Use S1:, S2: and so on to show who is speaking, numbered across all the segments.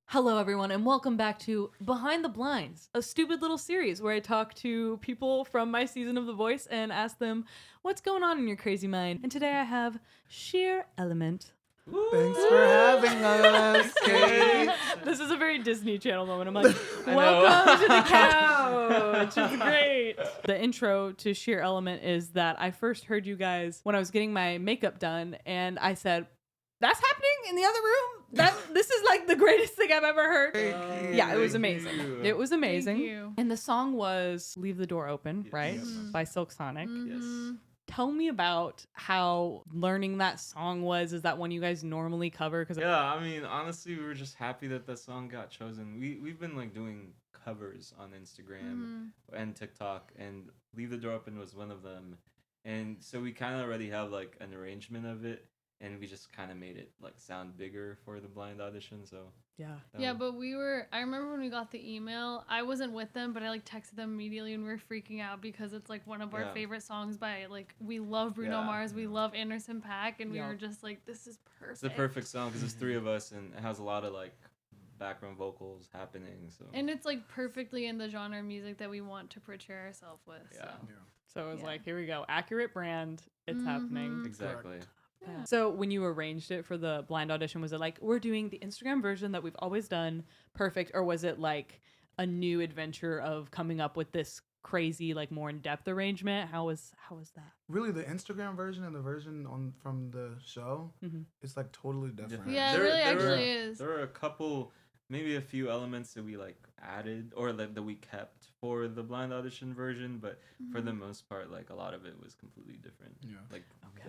S1: Hello, everyone, and welcome back to Behind the Blinds, a stupid little series where I talk to people from my season of The Voice and ask them what's going on in your crazy mind. And today I have Sheer Element.
S2: Thanks for having us, Kate.
S1: This is a very Disney Channel moment. I'm like, welcome to the couch. It's great. The intro to Sheer Element is that I first heard you guys when I was getting my makeup done, and I said, that's happening in the other room? This is like the greatest thing I've ever heard. Yeah, it was amazing. It was amazing.
S3: Thank you.
S1: And the song was Leave the Door Open, right? By Silk Sonic.
S3: Mm-hmm.
S2: Yes.
S1: Tell me about how learning that song was. Is that one you guys normally cover?
S4: Yeah, I mean, honestly, we were just happy that that song got chosen. We've been like doing covers on Instagram and TikTok, and Leave the Door Open was one of them. And so we kind of already have like an arrangement of it, and we just kind of made it like sound bigger for the blind audition. So
S3: Yeah, but I remember when we got the email, I wasn't with them, but I like texted them immediately and we were freaking out because it's like one of our favorite songs by like, we love Bruno Mars, we love Anderson .Paak, and we were just like, this is perfect.
S4: It's the perfect song because there's three of us and it has a lot of like background vocals happening. So
S3: And it's like perfectly in the genre of music that we want to portray ourselves with.
S1: So it was like, here we go. Accurate brand. It's happening.
S4: exactly.
S3: Yeah.
S1: So when you arranged it for the blind audition, was it like, we're doing the Instagram version that we've always done, perfect? Or was it like a new adventure of coming up with this crazy, like more in-depth arrangement? How was that?
S2: Really, the Instagram version and the version from the show, it's like totally different.
S3: Yeah, it really actually is.
S4: There are a couple, maybe a few elements that we like added or that we kept for the blind audition version, but for the most part, like a lot of it was completely different.
S2: Yeah.
S4: Like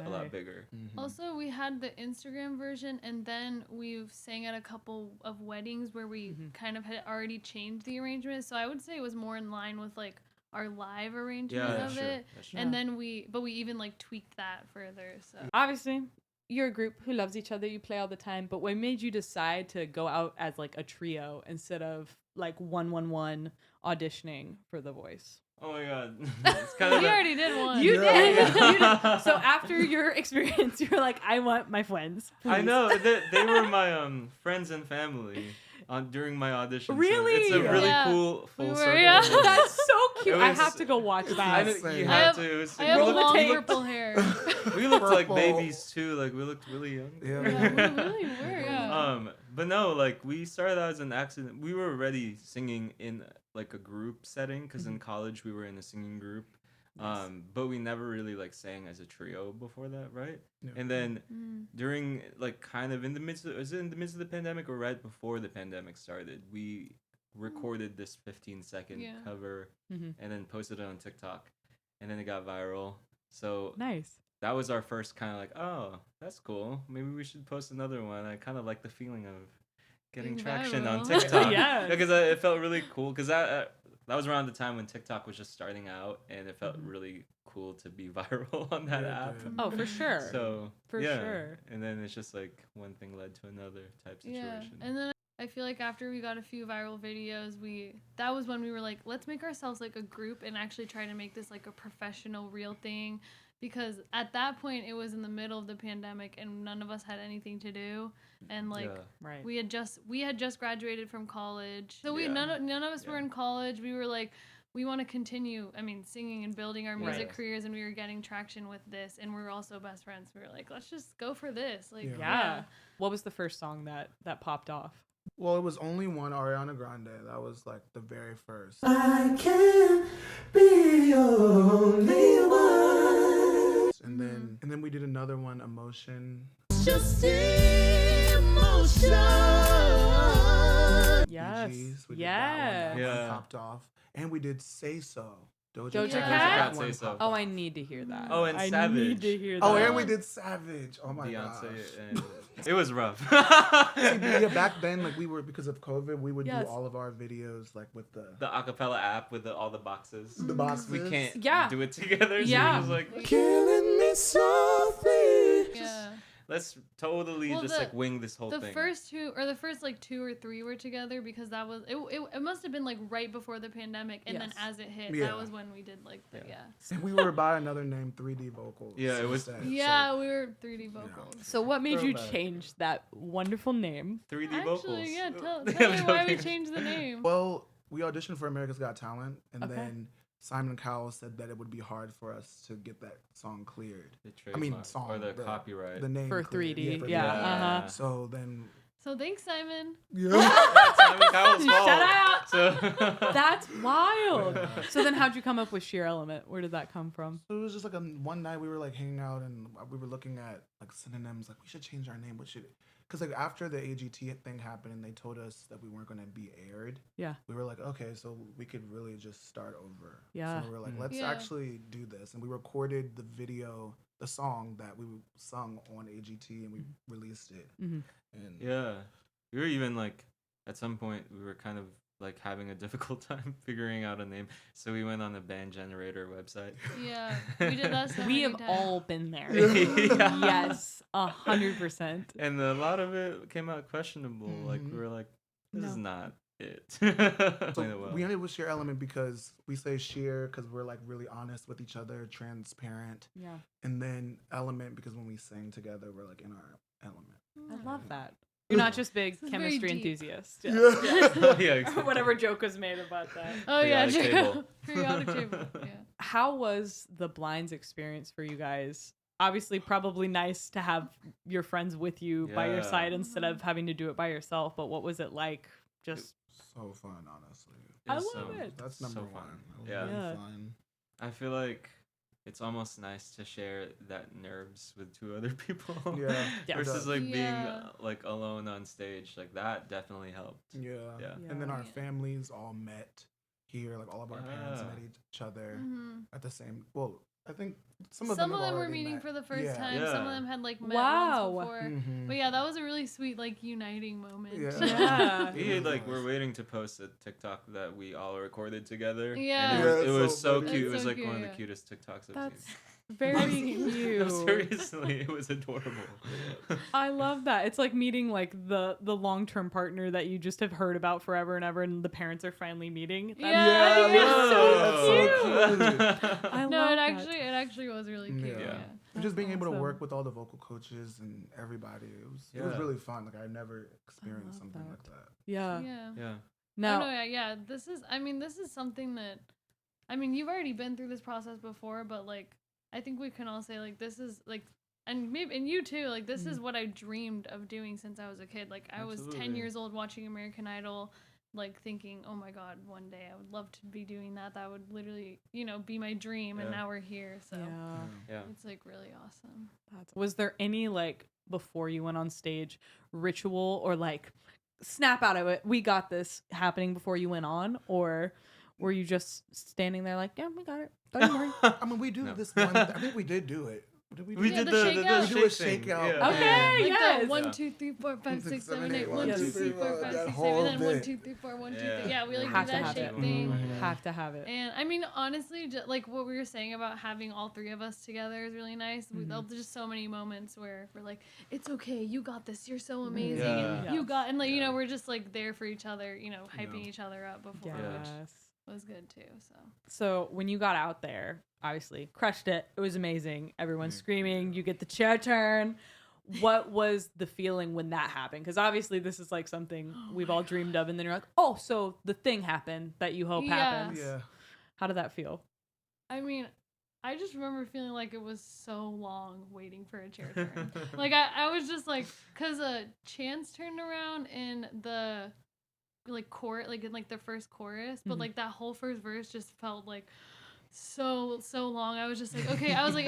S4: a lot bigger.
S3: Also, we had the Instagram version, and then we've sang at a couple of weddings where we kind of had already changed the arrangement. So I would say it was more in line with like our live arrangement of it. And then we even like tweaked that further. So
S1: Obviously, you're a group who loves each other. You play all the time. But what made you decide to go out as like a trio instead of like 1-1-1 auditioning for The Voice?
S4: Oh my god. It's kind of
S3: we already did one.
S1: You did. You did. So after your experience, you're like, I want my friends. Please.
S4: I know they were my friends and family during my audition.
S1: Really?
S4: So it's a really cool full circle.
S1: That's so cute.
S4: It
S1: I
S4: was-
S1: have to go watch
S4: I
S1: that.
S4: know, you
S3: I
S4: have
S3: have-
S4: to. It was,
S3: I have
S4: we
S3: long
S4: looked,
S3: purple hair.
S4: we looked like
S2: Purple.
S4: babies too. Like we looked really young.
S2: Yeah.
S3: Yeah, we really were. Yeah.
S4: But no, like we started out as an accident. We were already singing in like a group setting because in college we were in a singing group. But we never really like sang as a trio before that, right?
S2: Yeah.
S4: And then during like kind of in the midst of the pandemic or right before the pandemic started, we recorded this 15-second cover and then posted it on TikTok, and then it got viral. So
S1: Nice.
S4: that was our first kind of like, oh, that's cool. Maybe we should post another one. I kind of like the feeling of getting
S3: Being
S4: traction on
S3: viral.
S4: TikTok.
S1: Yes.
S4: Because it felt really cool. Because that was around the time when TikTok was just starting out, and it felt really cool to be viral on that app.
S1: Oh, for sure.
S4: So
S1: For
S4: yeah.
S1: sure.
S4: And then it's just like one thing led to another type situation.
S3: Yeah, and then I feel like after we got a few viral videos, that was when we were like, let's make ourselves like a group and actually try to make this like a professional, real thing. Because at that point, it was in the middle of the pandemic and none of us had anything to do, and like
S1: Right.
S3: we had just graduated from college, so
S4: Yeah.
S3: none of us were in college. We were like, we want to continue. I mean, singing and building our music careers, and we were getting traction with this, and we were also best friends. We were like, let's just go for this. Like,
S1: Yeah. What was the first song that popped off?
S2: Well, it was only one Ariana Grande. That was like the very first.
S5: I can be your only one.
S2: And then we did another one, Emotion.
S5: Just emotion.
S1: Yes.
S2: BGs. We did
S1: Yeah.
S2: that one. That
S4: Yeah.
S2: one popped off. And we did Say So.
S1: Doja
S3: Cat?
S1: Cat?
S2: That one
S4: Say So.
S2: popped
S1: Oh,
S2: off.
S1: I need to hear that.
S4: Oh, and
S1: I
S4: Savage.
S1: need to hear that.
S2: Oh, and we did Savage. Oh my gosh.
S4: Beyonce. And it was rough.
S2: See, yeah, back then, like because of COVID, we would
S1: Yes.
S2: do all of our videos like with the
S4: acapella app with all the boxes.
S2: boxes.
S4: We can't
S1: Yeah.
S4: do it together. So
S1: Yeah.
S4: it was like,
S5: Killing me softly.
S3: Yeah.
S4: let's totally
S3: Well,
S4: just like wing this whole
S3: the
S4: thing.
S3: first two like 2 or 3 were together because that was it must have been like right before the pandemic, and then
S1: Yes.
S3: as it hit,
S2: Yeah.
S3: that was when we did like the
S2: And we were by another name, 3D Vocals.
S4: Yeah, it was-
S2: instead,
S3: yeah,
S2: so-
S3: we were 3D vocals.
S1: So what made you
S2: Throwback.
S1: change that wonderful name?
S4: 3D
S3: Actually,
S4: vocals.
S3: yeah, tell
S4: I'm
S3: me why we
S4: joking.
S3: changed the name.
S2: Well, we auditioned for America's Got Talent, and
S1: Okay.
S2: then Simon Cowell said that it would be hard for us to get that song cleared.
S4: The
S2: I mean,
S4: trademark,
S2: song
S4: or the copyright.
S2: The name
S1: For
S2: cleared.
S1: 3D,
S2: for
S1: yeah,
S2: 3D.
S1: uh-huh.
S2: So then,
S3: So thanks, Simon.
S2: yeah.
S4: That's Simon Cowell's fault.
S1: Shout out.
S4: So
S1: That's wild.
S2: Yeah.
S1: So then how'd you come up with Sheer Element? Where did that come from?
S2: So it was just like one night we were like hanging out and we were looking at like synonyms. Like we should change our name. What should? Because like after the AGT thing happened and they told us that we weren't going to be aired.
S1: Yeah.
S2: We were like, okay, so we could really just start over.
S1: Yeah.
S2: So we were like, let's
S3: Yeah.
S2: actually do this, and we recorded the video, the song that we sung on AGT, and we released it.
S1: Mhm.
S2: And
S4: yeah, we were even like at some point we were kind of like having a difficult time figuring out a name, so we went on the band generator website.
S3: Yeah, we did that so
S1: We
S3: many
S1: have
S3: times.
S1: all been there.
S4: Yeah.
S1: Yes, 100%.
S4: And a lot of it came out questionable. Like we
S2: Mhm.
S4: were like, this is
S1: No.
S4: not it.
S2: So
S4: Plain and well.
S2: we ended with Sheer Element because we say sheer because we're like really honest with each other, transparent,
S1: Yeah,
S2: and then element because when we sing together, we're like in our element.
S1: I love that. You're not just big
S3: This is
S1: chemistry
S3: very deep.
S1: enthusiast.
S2: Yeah.
S4: Yeah, exactly.
S1: Or whatever joke was made about that.
S3: Oh yeah,
S4: Periodic
S3: true.
S4: table.
S3: Periodic table. Yeah.
S1: How was the blinds experience for you guys? Obviously, probably nice to have your friends with you by your
S4: Yeah.
S1: side instead of having to do it by yourself. But what was it like? Just
S2: So fun, honestly.
S1: I
S4: It's
S1: love it.
S2: That's
S4: so
S2: number
S4: fun.
S2: one. It was
S4: Yeah.
S2: really
S1: Yeah.
S2: fun.
S4: I feel like it's almost nice to share that nerves with 2 other people.
S2: Yeah.
S1: Yeah.
S4: Versus like being
S3: Yeah.
S4: like alone on stage. Like that definitely helped.
S2: Yeah.
S4: Yeah.
S2: And then our
S3: Yeah.
S2: families all met here. Like all of our parents
S4: Yeah.
S2: met each other
S3: Mhm.
S2: at the same. Well, I think some
S3: Some
S2: of them,
S3: of
S2: have
S3: them were
S2: already
S3: meeting
S2: met.
S3: for the first
S2: Yeah.
S3: time.
S4: Yeah.
S3: Some of them had like met
S1: Wow.
S3: once before.
S2: Mhm.
S3: But yeah, that was a really sweet like uniting moment.
S2: Yeah.
S1: Yeah.
S4: We had, like we're waiting to post a TikTok that we all recorded together.
S3: Yeah.
S4: And
S2: Yeah,
S4: it was
S2: it's so
S4: so
S2: funny.
S4: cute. It
S3: That's
S4: was
S3: so
S4: like
S3: cute,
S4: one of
S3: yeah.
S4: the cutest TikToks I've
S1: that's
S4: seen.
S1: very
S4: No,
S1: cute.
S4: seriously, it was adorable.
S1: I love that. It's like meeting like the long term partner that you just have heard about forever and ever, and the parents are finally meeting. That's,
S3: Yeah,
S1: I think
S3: yeah.
S1: it's so
S2: That's so
S1: cute. I
S3: No,
S1: love
S3: it
S1: that.
S3: actually was really cute.
S2: Yeah.
S3: Yeah.
S2: And just being able to
S1: awesome.
S2: work with all the vocal coaches and everybody, it was
S4: Yeah.
S2: really fun. Like I never experienced
S1: love
S2: something
S1: that.
S2: like that.
S1: Yeah.
S3: Yeah.
S4: Yeah.
S1: Now,
S3: Oh, no, yeah. This is something that, I mean, you've already been through this process before, but like, I think we can all say like this is like, and maybe and you too, like this is what I dreamed of doing since I was a kid. Like I was 10
S4: Absolutely.
S3: years old watching American Idol, like thinking, oh my God, one day I would love to be doing that. That would literally, be my dream. And
S4: Yeah.
S3: now we're here, so
S1: yeah.
S4: Yeah.
S3: it's like really awesome.
S1: Was there any like before you went on stage ritual or like snap out of it? We got this happening before you went on, or were you just standing there like, yeah, we got it. Don't worry.
S2: I mean, we do
S4: No.
S2: this one. I think we did do it. Did we do
S4: We
S3: Yeah,
S4: did
S3: the
S4: the
S3: shakeout.
S2: We do a
S4: shake thing.
S2: shakeout.
S4: Yeah.
S1: Okay.
S3: Like
S1: yes.
S3: the 1,
S4: Yeah.
S3: 2, 3, 4, 5, 6, 7, 8, 1,
S1: Yes.
S3: 2, 3, 4, 5,
S2: That
S3: 6, 7,
S2: whole
S3: and 1,
S2: bit.
S3: 2, 3, 4, 1, 2, 3.
S4: Yeah.
S3: Yeah, we like
S1: Have
S3: do
S1: to
S3: that
S1: have
S3: shake
S1: it.
S3: thing.
S2: Mhm.
S1: Have to have it.
S3: And I mean, honestly, like what we were saying about having all 3 of us together is really nice. There's just so many moments where we're like, "It's okay, you got this. You're so amazing.
S4: Yeah.
S3: And you
S1: Yes.
S3: got," and like
S4: Yeah.
S3: we're just like there for each other. Hyping
S2: Yeah.
S3: each other up before,
S4: Yeah.
S3: which was good too. So
S1: So when you got out there, obviously crushed it. It was amazing. Everyone's
S4: Mm.
S1: screaming. You get the chair turn. What was the feeling when that happened? Because obviously this is like something we've all dreamed of, and then you're like, oh, so the thing happened that you hope
S3: Yeah.
S1: happens.
S2: Yeah.
S1: How did that feel?
S3: I mean, I just remember feeling like it was so long waiting for a chair turn. Like I was just like, cause Chance turned around in the like in like the first chorus, but
S1: Mhm.
S3: like that whole first verse just felt like so long. I was just like, okay. I was like,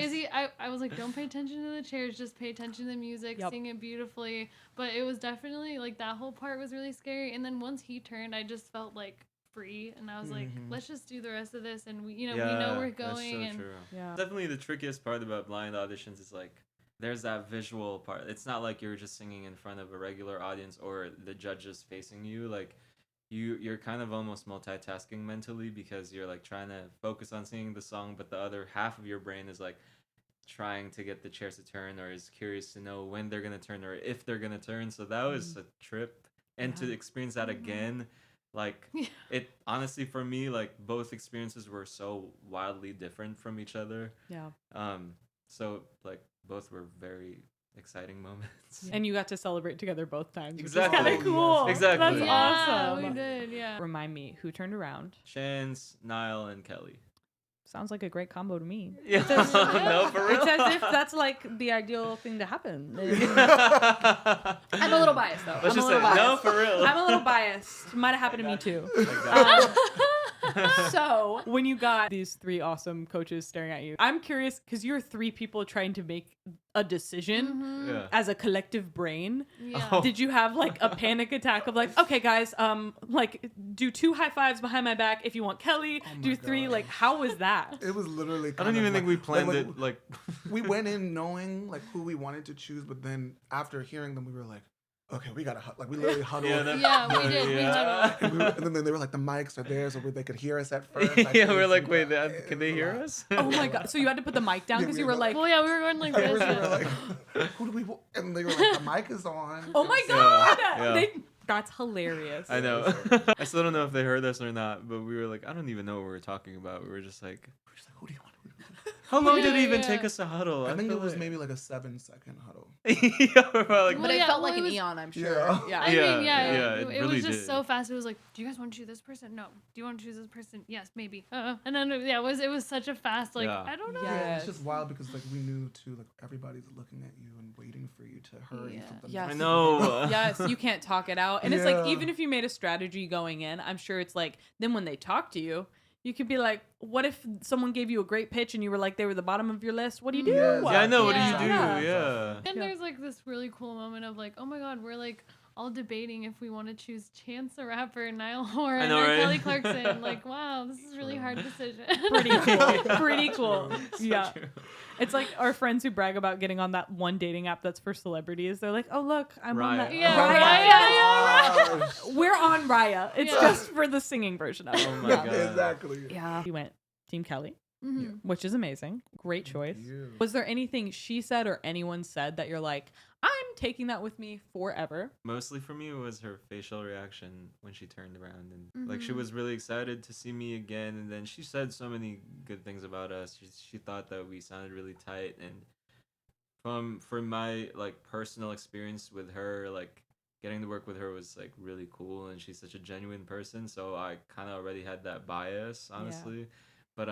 S3: I was like, don't pay attention to the chairs, just pay attention to the music,
S1: Yep.
S3: sing it beautifully. But it was definitely like that whole part was really scary. And then once he turned, I just felt like free, and I was like,
S2: Mhm.
S3: let's just do the rest of this, and we know we're going.
S4: That's so
S3: And
S4: true.
S1: Yeah.
S4: Definitely the trickiest part about blind auditions is like there's that visual part. It's not like you're just singing in front of a regular audience or the judges facing you. Like you're kind of almost multitasking mentally because you're like trying to focus on singing the song, but the other half of your brain is like trying to get the chairs to turn, or is curious to know when they're gonna turn or if they're gonna turn. So that was a trip, and to experience that again, like it honestly for me, like both experiences were so wildly different from each other.
S1: Yeah.
S4: So like both were very exciting moments.
S1: And you got to celebrate together both times.
S4: Exactly.
S1: Which is kind of cool.
S4: Exactly.
S1: That's
S3: Yeah,
S1: awesome.
S3: we did. Yeah.
S1: Remind me, who turned around?
S4: Chance, Niall, and Kelly.
S1: Sounds like a great combo to me.
S4: Yeah. No, for real.
S1: It's as if that's like the ideal thing to happen. I'm a little biased though.
S4: Let's
S1: I'm a
S4: just
S1: little
S4: say,
S1: biased.
S4: no, for real.
S1: I'm a little biased. Might have happened to me too.
S4: Like
S1: So when you got these three awesome coaches staring at you, I'm curious because you're three people trying to make a decision
S4: Yeah.
S1: as a collective brain.
S3: Yeah.
S4: Oh.
S1: Did you have like a panic attack of like, okay guys, like do 2 high fives behind my back if you want Kelly, do 3,
S2: God.
S1: like how was that?
S2: It was literally.
S4: I don't even think we planned it. Like,
S2: We went in knowing like who we wanted to choose, but then after hearing them, we were like, okay, we gotta like we literally huddled.
S3: Yeah, we did. We huddled.
S2: And then they were like, the mics are there, so they could hear us at first.
S4: yeah, we're like, wait, can they hear us?
S1: Oh my god! So you had to put the mic down because you were like,
S3: Well, yeah, we were going like
S2: We
S3: this.
S2: were like, who do we? And they were like, the mic is on.
S1: oh my god!
S4: Yeah.
S1: That's hilarious.
S4: I know. I still don't know if they heard us or not, but we were like, I don't even know what we were talking about. We were just like,
S2: Who do you want?
S4: how long did it even
S3: Yeah.
S4: take us to huddle?
S2: I think
S4: feel
S2: it was
S4: like-
S2: maybe like a 7-second huddle.
S4: yeah, we're like,
S3: Well,
S1: But it
S3: yeah,
S1: felt
S3: well,
S1: like
S3: it
S1: an
S3: was-
S1: eon, I'm sure.
S2: Yeah.
S1: Yeah.
S3: I mean,
S4: Yeah,
S3: yeah,
S4: it
S3: it
S4: really
S3: was just
S4: did.
S3: so fast. It was like, do you guys want to choose this person? No. Do you want to choose this person? Yes, maybe. And then it was such a fast like
S4: Yeah.
S3: I don't know.
S1: Yeah.
S2: Yeah,
S1: Yes.
S2: it's just wild because like we knew too, like everybody's looking at you and waiting for you to hurry.
S3: Yeah.
S2: for them to-
S1: Yes.
S4: I know.
S1: Yes, you can't talk it out. And it's like,
S2: Yeah.
S1: even if you made a strategy going in, I'm sure it's like, then when they talk to you, you could be like, what if someone gave you a great pitch and you were like, they were the bottom of your list? What do you do?
S2: Yes.
S4: Yeah, I know. What do
S3: Yeah.
S4: you do?
S1: Yeah.
S4: Yeah.
S3: And
S1: Yeah.
S3: there's like this really cool moment of like, oh my god, we're like all debating if we want to choose Chance the Rapper, Niall Horan,
S4: know,
S3: or
S4: right?
S3: Kelly Clarkson. Like, wow, this is a really hard decision.
S1: Pretty cool. Pretty cool.
S4: So
S1: Yeah.
S4: true.
S1: It's like our friends who brag about getting on that one dating app that's for celebrities. They're like, oh, look, I'm on that.
S4: Raya.
S3: Yeah,
S1: Raya.
S3: Raya.
S2: Gosh.
S1: We're on Raya. It's
S3: Yeah.
S1: just for the singing version of it.
S4: Oh my
S1: yeah.
S4: God.
S2: Exactly.
S1: Yeah. You went Team Kelly,
S3: Mhm.
S1: which is amazing. Great choice.
S2: You.
S1: Was there anything she said or anyone said that you're like, I'm taking that with me forever?
S4: Mostly for me, it was her facial reaction when she turned around, and like she
S3: Mhm.
S4: was really excited to see me again. And then she said so many good things about us. She thought that we sounded really tight, and from my like personal experience with her, like getting to work with her was like really cool, and she's such a genuine person. So I kind of already had that bias, honestly. But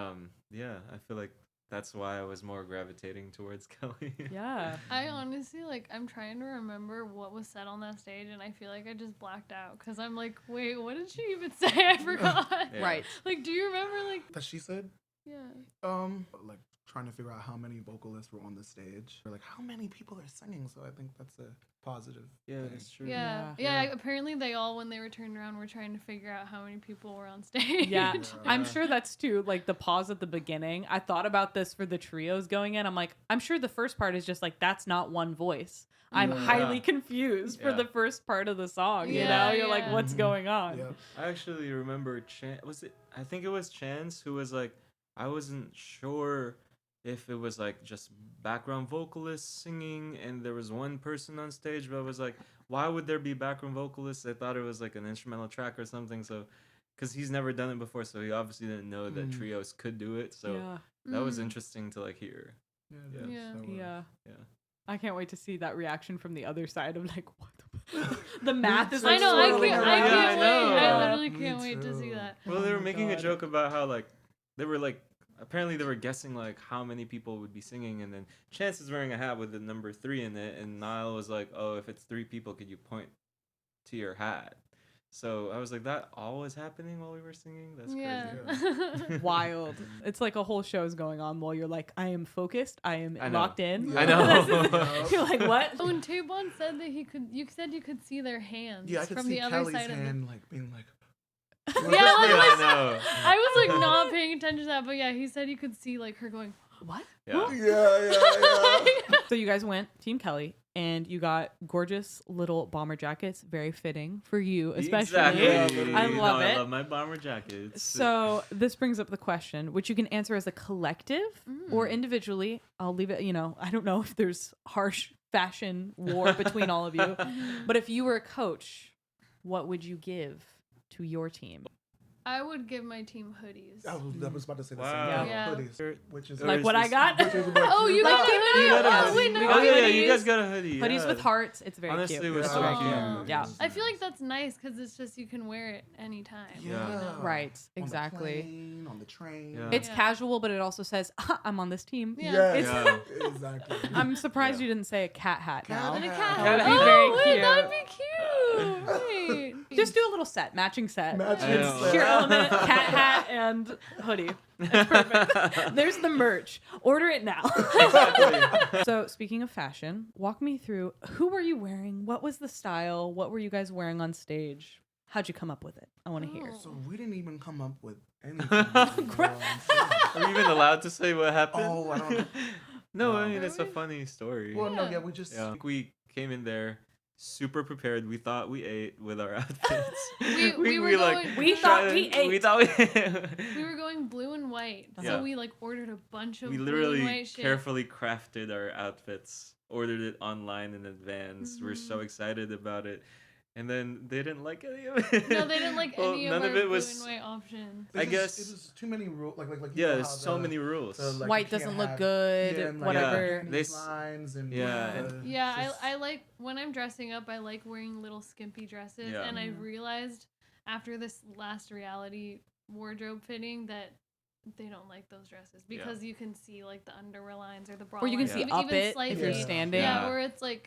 S4: yeah, I feel like that's why I was more gravitating towards Kelly.
S1: Yeah.
S3: I honestly like I'm trying to remember what was said on that stage, and I feel like I just blacked out because I'm like, wait, what did she even say? I forgot.
S4: Yeah.
S1: Right.
S3: Like, do you remember? Like,
S2: That she said,
S3: yeah.
S2: like trying to figure out how many vocalists were on the stage, or like how many people are singing. So I think that's a positive.
S4: Yeah,
S2: thing.
S4: that's true.
S3: Yeah.
S1: Yeah.
S3: Yeah. Apparently, they all, when they were turned around, were trying to figure out how many people were on stage.
S1: Yeah.
S2: Yeah.
S1: I'm sure that's too, like the pause at the beginning. I thought about this for the trios going in. I'm like, I'm sure the first part is just like, that's not one voice. I'm
S3: Yeah.
S1: highly confused for
S4: Yeah.
S1: the first part of the song. You
S3: Yeah,
S1: know, you're like,
S3: yeah.
S1: what's
S2: Mhm.
S1: going on?
S2: Yep.
S4: I actually remember I think it was Chance who was like, I wasn't sure if it was like just background vocalists singing and there was one person on stage, but I was like, why would there be background vocalists? I thought it was like an instrumental track or something. So, because he's never done it before, so he obviously didn't know that
S2: Mm.
S4: trios could do it. So
S1: Yeah.
S4: that was
S3: Mm.
S4: interesting to like hear.
S2: Yeah.
S4: Yeah.
S2: that's
S3: Yeah.
S2: so,
S1: Yeah.
S4: Yeah.
S1: I can't wait to see that reaction from the other side of like, what the math is
S2: too.
S1: like
S3: I know. I
S1: swirling
S3: can't.
S1: around.
S3: I
S4: Yeah, I
S3: can't
S4: know.
S3: wait. I
S4: Yeah.
S3: literally
S2: Me
S3: can't wait to see
S2: too.
S3: that.
S4: Well, they
S1: Oh
S4: were
S1: my
S4: making a
S1: God.
S4: joke about how like they were like apparently they were guessing like how many people would be singing, and then Chance is wearing a hat with the number 3 in it, and Niall was like, "Oh, if it's 3 people, could you point to your hat?" So I was like, "That all was happening while we were singing? That's
S3: Yeah.
S4: crazy."
S1: Wild. It's like a whole show's going on while you're like, I am focused. I am
S4: I know.
S1: locked in.
S2: I
S4: know.
S1: You're like, what?
S3: Oh, and Tubon said that you said you could see their hands
S2: Yeah, I could
S3: from
S2: see
S3: the other
S2: Kelly's
S3: side of
S2: hand like being like.
S3: Yeah, like,
S4: I know.
S3: I was like not paying attention to that, but yeah, he said you could see like her going,
S1: What?
S4: Yeah.
S2: Yeah.
S1: So you guys went Team Kelly, and you got gorgeous little bomber jackets, very fitting for you, especially.
S4: Exactly.
S1: I love it.
S4: I love my bomber jackets.
S1: So this brings up the question, which you can answer as a collective or individually. I'll leave it, I don't know if there's harsh fashion war between all of you, but if you were a coach, what would you give to your team?
S3: I would give my team hoodies.
S2: I was about to say the
S4: Wow.
S2: same thing.
S3: Yeah.
S2: Hoodies, which is
S1: Like what I got?
S3: Oh, you got a hoodie?
S4: You got a
S3: Oh,
S4: hoodie.
S3: wait, no.
S1: We got
S4: yeah,
S1: hoodies.
S4: you guys got a hoodie.
S1: Hoodies
S4: yeah.
S1: with hearts. It's very
S4: Honestly,
S1: cute.
S4: it was
S3: That's
S4: so
S3: really
S4: cute.
S3: cute.
S1: Yeah.
S3: I feel like that's nice because it's just you can wear it anytime.
S4: Yeah.
S1: Right,
S2: On
S1: exactly.
S2: the plane, on the train.
S4: Yeah.
S1: It's
S3: Yeah.
S1: casual, but it also says, I'm on this team.
S3: Yeah.
S2: Yes,
S4: Yeah.
S2: exactly.
S1: I'm surprised you didn't say a cat hat now.
S3: And a
S2: Cat
S3: cat
S2: hat.
S3: hat.
S1: That'd be very
S3: Wait,
S1: cute.
S3: that'd be cute. Right.
S1: Just do a little set, matching set.
S2: Matching
S1: It's
S4: set.
S1: sheer element, cat hat, and hoodie. It's perfect. There's the merch. Order it now. So speaking of fashion, walk me through, who were you wearing? What was the style? What were you guys wearing on stage? How'd you come up with it? I want to hear.
S2: So we didn't even come up with anything.
S4: Are we even allowed to say what happened?
S2: Oh, I don't know.
S4: No,
S2: No.
S4: I mean, it's a funny story.
S2: Well, no,
S3: Yeah.
S2: yeah, we just.
S4: Yeah. We came in there super prepared. We thought we ate with our outfits.
S3: We were going-
S1: We thought we ate.
S4: We thought
S3: We were going blue and white.
S4: Yeah.
S3: So we like ordered a bunch of
S4: we
S3: blue
S4: literally
S3: and white shit.
S4: carefully crafted our outfits, ordered it online in advance. We're so excited about it. And then they didn't like any of it.
S3: No, they didn't like
S4: Well,
S3: any
S4: none
S3: of our
S4: of it
S3: blue
S4: was.
S3: and white options.
S4: I
S2: It
S4: guess-
S2: was too many rules. Like you
S4: Yeah,
S2: know
S4: there's
S2: how
S4: so many rules.
S2: like,
S1: White
S2: you can't
S1: doesn't look
S2: have-
S1: good,
S2: and, like,
S1: whatever.
S2: these
S4: They s-
S2: lines and
S4: Yeah, and-
S3: Yeah,
S2: just-
S3: I like when I'm dressing up, I like wearing little skimpy dresses.
S4: Yeah.
S3: And I realized after this last reality wardrobe fitting that they don't like those dresses because you can see like the underlines or the bra
S1: Or you can
S3: lines,
S1: see
S3: even
S1: up it if
S3: slightly.
S1: you're
S2: Yeah.
S1: standing.
S3: Yeah,
S4: Yeah.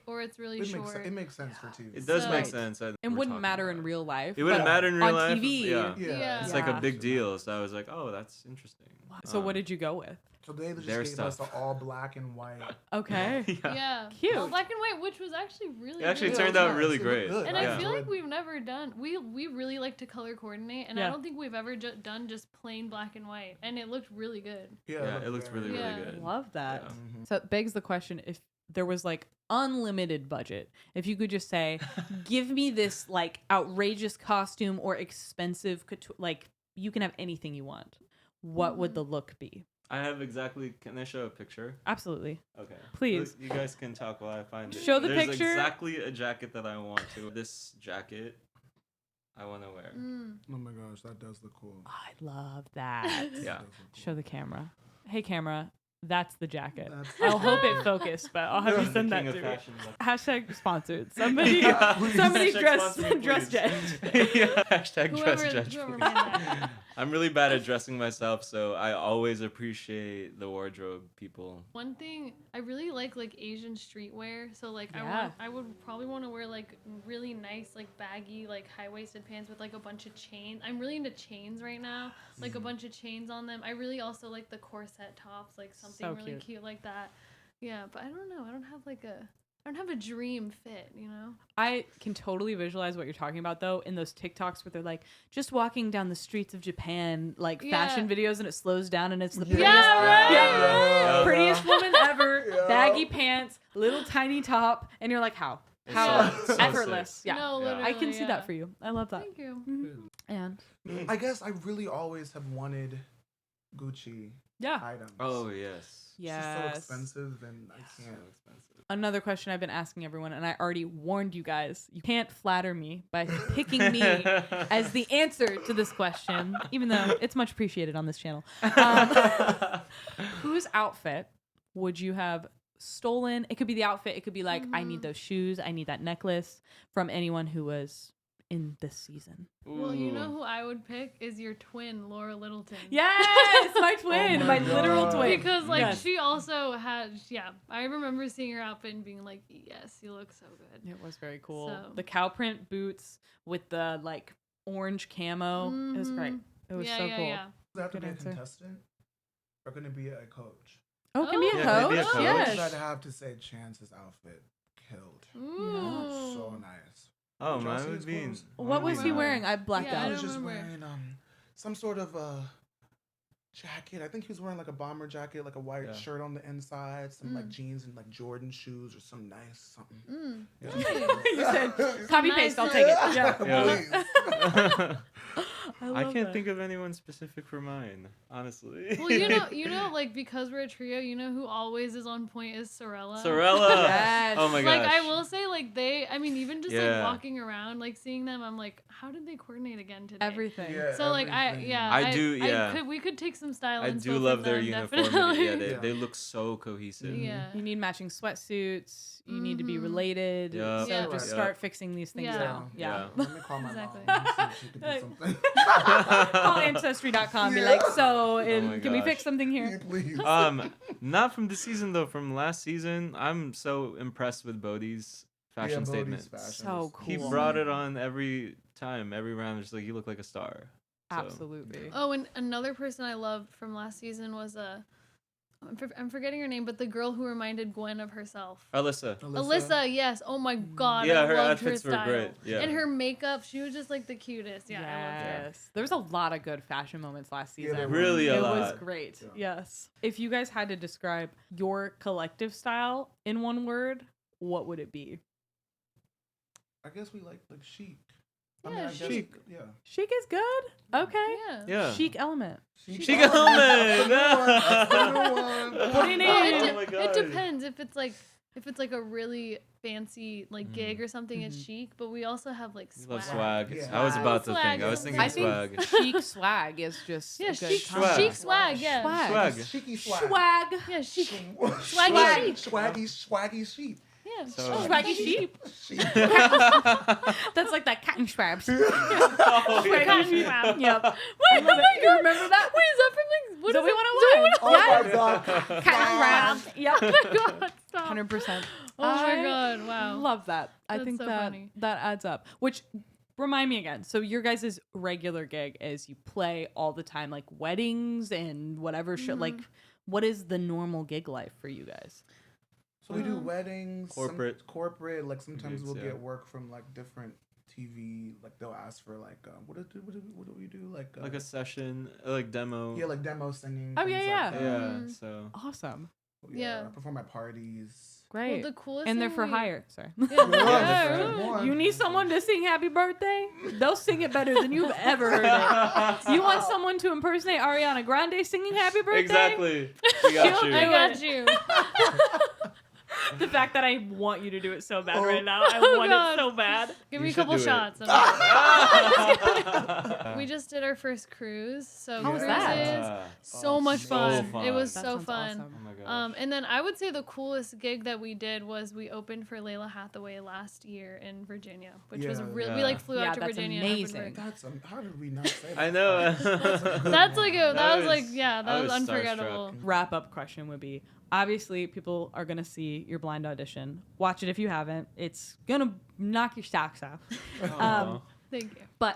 S3: or it's really
S2: It
S3: short.
S2: makes, it makes sense for TV.
S4: It does
S3: So-
S4: make sense.
S1: It
S4: we're
S1: wouldn't
S4: talking
S1: matter
S4: about
S1: in real life.
S4: It wouldn't
S1: but
S4: matter in real
S1: on
S4: life.
S1: TV.
S4: Yeah.
S3: Yeah.
S4: It's like a
S1: Yeah.
S4: big deal. So I was like, oh, that's interesting.
S1: So what did you go with?
S2: So they just
S4: Their
S2: gave us
S4: stuff.
S2: the all black and white.
S1: Okay.
S3: Yeah.
S1: Cute.
S3: Well, black and white, which was actually really
S4: It actually
S3: good.
S4: turned
S2: it was
S4: out
S2: nice.
S4: really
S2: It looked
S4: great.
S2: good.
S3: And
S4: Yeah.
S3: I feel like we've never done. We really like to color coordinate, and
S1: Yeah.
S3: I don't think we've ever done just plain black and white, and it looked really good.
S4: Yeah, it looks really,
S3: Yeah.
S4: really good.
S1: Love that.
S4: Yeah.
S2: Mhm.
S1: So it begs the question, if there was like unlimited budget, if you could just say, give me this like outrageous costume or expensive couture, like you can have anything you want, what would the look be?
S4: I have exactly. Can I show a picture?
S1: Absolutely.
S4: Okay.
S1: Please.
S4: You guys can talk while I find it.
S1: Show the
S4: There's
S1: picture.
S4: exactly a jacket that I want to. This jacket, I want to wear.
S3: Mm.
S2: Oh my gosh, that does look cool.
S1: I love that.
S4: Yeah.
S2: That does look cool.
S1: Show the camera. Hey, camera. That's the jacket.
S2: That's-
S1: I'll hope it focused, but I'll have you
S4: The
S1: send that
S4: king of
S1: to me.
S4: fashion.
S1: Hashtag sponsored. Somebody,
S4: Yeah, please.
S1: somebody
S4: Hashtag
S1: dress
S4: sponsor me,
S1: dress
S4: please.
S1: Jet.
S4: Yeah, hashtag dress
S3: Whoever-
S4: judge.
S3: whoever
S4: please.
S3: made that.
S4: I'm really bad at dressing myself, so I always appreciate the wardrobe people.
S3: One thing I really like Asian streetwear. So like
S1: Yeah.
S3: I would probably want to wear like really nice like baggy like high waisted pants with like a bunch of chains. I'm really into chains right now, like a bunch of chains on them. I really also like the corset tops, like something
S1: So
S3: really
S1: cute.
S3: cute like that. Yeah, but I don't know. I don't have a dream fit, you know?
S1: I can totally visualize what you're talking about, though, in those TikToks where they're like just walking down the streets of Japan, like
S3: Yeah.
S1: fashion videos, and it slows down and it's the
S2: Yeah.
S1: prettiest,
S3: right.
S1: yeah, prettiest woman ever,
S2: Yeah.
S1: baggy pants, little tiny top, and you're like, how?
S4: It's
S1: How
S4: so
S1: effortless?
S4: sick.
S1: Yeah,
S3: No,
S4: Yeah.
S3: literally,
S1: I can see
S3: yeah.
S1: that for you. I love that.
S3: Thank you.
S1: Mhm. And
S2: I guess I really always have wanted Gucci
S1: yeah,
S2: items.
S4: Oh yes.
S2: It's just so
S1: yes.
S2: expensive and I
S4: So
S2: can't.
S4: expensive.
S1: Another question I've been asking everyone, and I already warned you guys, you can't flatter me by picking me as the answer to this question, even though it's much appreciated on this channel. Whose outfit would you have stolen? It could be the outfit. It could be like, I need those shoes. I need that necklace from anyone who was in this season.
S3: Well, you know
S4: Ooh.
S3: who I would pick is your twin, Laura Littleton.
S1: Yes, my twin,
S2: Oh
S1: my
S2: my
S1: literal
S2: God.
S1: twin.
S3: Because like
S1: Yes.
S3: she also had, I remember seeing her outfit and being like, yes, you look so good.
S1: It was very cool.
S3: So-
S1: The cow print boots with the like orange camo. It was great. It was
S3: yeah,
S1: so
S3: yeah,
S1: cool.
S3: yeah.
S2: Does that have to
S1: Good
S2: be a
S1: answer.
S2: contestant? Or can it be a coach?
S1: Oh, it can be a
S3: Oh.
S4: Yeah, can it be a
S1: coach.
S4: coach?
S1: Yes.
S2: I'd have to say Chance's outfit killed.
S3: Ooh.
S2: So nice.
S4: Oh,
S2: Did y'all see
S4: mine would
S2: his
S4: be.
S2: clothes?
S1: What
S3: Oh
S1: was
S3: my
S1: he
S3: God.
S1: wearing? I blacked
S3: Yeah, I
S2: He
S1: out.
S2: was
S3: don't
S2: just
S3: remember.
S2: wearing some sort of jacket. I think he was wearing like a bomber jacket, like a white shirt on the inside, some like jeans and like Jordan shoes or some nice something.
S1: You said copy paste. I'll take it.
S4: Yeah. I
S1: love
S4: can't
S1: that.
S4: think of anyone specific for mine, honestly.
S3: Well, you know, like because we're a trio, you know who always is on point is Sorella.
S4: Sorella.
S1: Yes.
S4: Oh my gosh.
S3: Like I will say, like I mean, even just
S4: Yeah.
S3: like walking around, like seeing them, I'm like, how did they coordinate again today?
S1: Everything.
S2: Yeah,
S3: So like we could take some style.
S4: I
S3: inspo
S4: do
S3: from
S4: love their
S3: them,
S4: uniformity.
S3: definitely.
S4: Yeah, they look so cohesive.
S3: Yeah.
S1: You need matching sweatsuits. You need to be related.
S4: Yup.
S1: So
S3: Yeah.
S1: just
S4: Yup.
S1: start fixing these things
S3: Yeah.
S1: now. Yeah.
S2: Let me call my
S3: Exactly.
S2: mom. See if she could do something.
S1: Call Ancestry.com. Be like, so,
S4: my
S1: can we
S4: gosh.
S1: fix something here?
S2: Please.
S4: Not from this season though. From last season, I'm so impressed with Bodhi's fashion statement.
S1: So cool.
S4: He brought it on every time, every round. Just like you look like a star. So,
S1: Absolutely.
S3: Oh, and another person I loved from last season was I'm forgetting her name, but the girl who reminded Gwen of herself.
S4: Alyssa.
S3: Alyssa, yes. Oh my god,
S4: Yeah,
S3: I
S4: her
S3: loved
S4: outfits
S3: her
S4: were
S3: style.
S4: great, yeah.
S3: And her makeup, she was just like the cutest. Yeah, I loved her.
S1: Yes. There was a lot of good fashion moments last season.
S2: there were.
S4: Really a
S1: It
S4: lot.
S1: was great. Yes. If you guys had to describe your collective style in one word, what would it be?
S2: I guess we like chic.
S3: Yeah,
S2: I guess,
S4: chic.
S2: Yeah.
S1: Chic is good. Okay.
S3: Yeah.
S4: Yeah.
S1: Chic element.
S4: Chic element.
S2: That's the new one.
S1: Put it
S3: Well,
S1: in.
S4: Oh my
S3: it
S4: God.
S3: depends if it's like a really fancy like gig or something, it's chic. But we also have like
S4: We
S3: swag.
S4: love swag.
S2: Yeah.
S4: I was about to
S3: Swag
S4: think. I was
S3: is
S4: thinking
S1: I think
S4: swag.
S1: chic swag is just
S3: Yeah,
S1: a good
S3: chic
S1: combo.
S3: chic swag. Yeah.
S1: Swag.
S4: Swag.
S2: Cheeky swag.
S1: Swag.
S3: Yeah, chic.
S2: Swaggy
S3: Swaggy
S2: Swaggy sheep.
S3: Yeah.
S4: So-
S1: Swaggy sheep.
S2: Sheep.
S1: That's like that cotton swabs.
S4: Oh, yeah.
S3: Cotton swab.
S1: Yep. Wait, you remember that?
S3: Wait, is that from like what
S1: Zoe
S3: is it?
S1: 101.
S2: Oh
S1: Yeah.
S2: my god.
S1: Cotton swabs. Yep.
S3: Oh my god, stop.
S1: 100%.
S3: Oh my
S1: I
S3: god, wow.
S1: Love that. I
S3: That's
S1: think
S3: so
S1: that
S3: funny.
S1: that adds up. Which remind me again. So your guys' regular gig is you play all the time, like weddings and whatever shit. Like, what is the normal gig life for you guys?
S2: So we do weddings,
S4: Corporate.
S2: Like sometimes
S4: Gigs,
S2: we'll
S4: yeah.
S2: get work from like different TV. Like they'll ask for like what do we do?
S4: Like a session, like demo.
S2: yeah, like demo singing.
S1: Oh,
S2: things
S1: yeah,
S2: like
S1: yeah.
S2: that.
S4: Yeah. So.
S1: Awesome.
S3: Yeah.
S2: I perform at parties.
S1: Great.
S3: Well, the coolest
S1: And they're
S3: thing
S1: for
S3: we-
S1: hire. Sorry.
S3: Yeah.
S1: You need someone to sing happy birthday? They'll sing it better than you've ever heard it. You want someone to impersonate Ariana Grande singing happy birthday?
S4: Exactly. We got you.
S3: I got you.
S1: The fact that I want you to do it so bad right now. I
S3: Oh,
S1: want
S3: God.
S1: it so bad.
S3: Give
S4: You
S3: me a
S4: should
S3: couple
S4: do it.
S3: shots. We just did our first cruise. So
S1: How was
S3: cruises,
S1: that?
S3: so
S4: Oh,
S3: much
S4: so
S3: fun.
S4: fun.
S3: It was
S1: That
S3: so
S1: sounds
S3: fun.
S1: awesome.
S4: Oh my gosh.
S3: And then I would say the coolest gig that we did was we opened for Layla Hathaway last year in Virginia, which was
S2: Yeah.
S3: really we
S4: Yeah.
S3: like flew
S1: Yeah,
S3: out to
S1: that's
S3: Virginia.
S1: amazing.
S3: And
S2: That's how did we not say that?
S4: I know.
S3: that's like that
S4: That
S3: was like
S4: was-
S3: yeah,
S4: I
S3: that was
S4: was
S3: unforgettable.
S1: Wrap up question would be obviously people are going to see your blind audition. Watch it if you haven't. It's going to knock your socks off.
S4: Aw.
S3: Thank you.
S1: But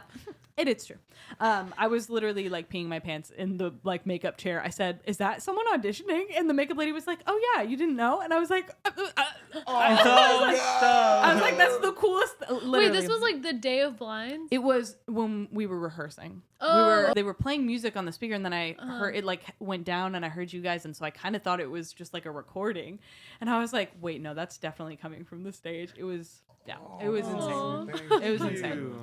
S1: it's true. I was literally like peeing my pants in the like makeup chair. I said, "Is that someone auditioning?" And the makeup lady was like, "Oh yeah, you didn't know?" And I was like, I was like, "That's the coolest." Literally.
S3: Wait, this was like the day of blinds?
S1: It was when we were rehearsing.
S3: Oh.
S1: They were playing music on the speaker, and then I heard it like went down, and I heard you guys, and so I kind of thought it was just like a recording, and I was like, "Wait, no, that's definitely coming from the stage." It was, yeah, it was insane. It was
S4: Thank
S1: insane.
S4: you.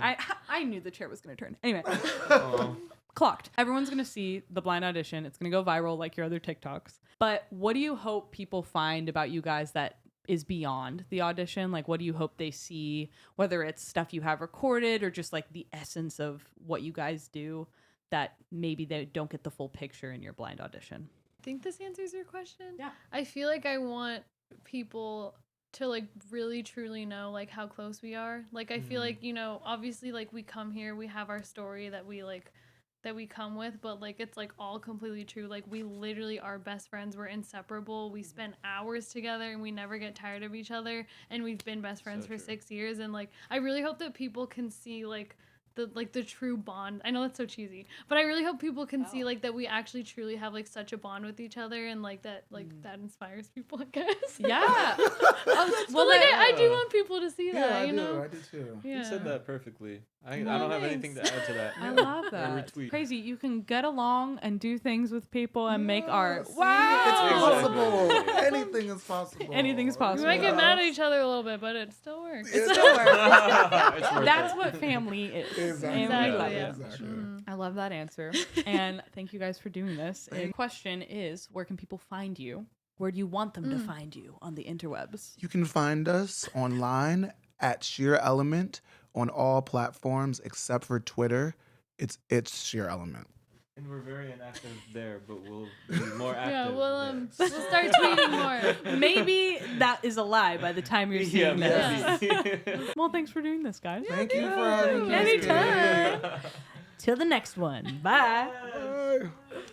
S1: I knew the chair was gonna turn. Anyway,
S4: Aw.
S1: clocked. Everyone's gonna see the blind audition. It's gonna go viral like your other TikToks. But what do you hope people find about you guys that is beyond the audition? Like, what do you hope they see, whether it's stuff you have recorded or just like the essence of what you guys do that maybe they don't get the full picture in your blind audition?
S3: I think this answers your question.
S1: Yeah.
S3: I feel like I want people to like really truly know like how close we are. Like I feel like, you know, obviously like we come here, we have our story that we come with, but like it's like all completely true. Like we literally are best friends. We're inseparable. We spend hours together and we never get tired of each other, and we've been best friends for
S4: true.
S3: 6 years. And like I really hope that people can see like the true bond. I know that's so cheesy, but I really hope people can see like that we actually truly have like such a bond with each other, and like that that inspires people, I guess.
S1: Yeah.
S3: Well, like I do want people to see that, you know.
S2: I do too.
S3: Yeah.
S4: You said that perfectly. I
S3: Well,
S4: don't have
S3: thanks.
S4: anything to add to that.
S1: I love
S4: Or
S1: that. It's
S4: retweet.
S1: crazy. You can get along and do things with people and make art.
S2: See,
S1: Wow.
S2: It's
S4: Exactly.
S2: possible. Anything is possible.
S1: Anything's
S3: We
S1: possible.
S3: might get mad at each other a little bit, but it still works.
S1: It still works.
S4: It's worth
S1: That's
S4: it.
S1: what family is.
S2: Exactly.
S1: And we
S3: Exactly,
S1: love
S3: yeah.
S1: it.
S2: Exactly.
S1: I love that answer. And thank you guys for doing this. And the question is, where can people find you? Where do you want them to find you on the interwebs?
S2: You can find us online at Sheer Element on all platforms except for Twitter. It's Sheer Element.
S4: And we're very inactive there, but we'll be more active.
S3: Yeah, we'll
S4: there.
S3: we'll start tweeting more.
S1: Maybe that is a lie by the time you're seeing this.
S4: maybe.
S1: Well, thanks for doing this, guys.
S2: Thank you for having me.
S1: Anytime. Till the next one. Bye.
S2: Bye.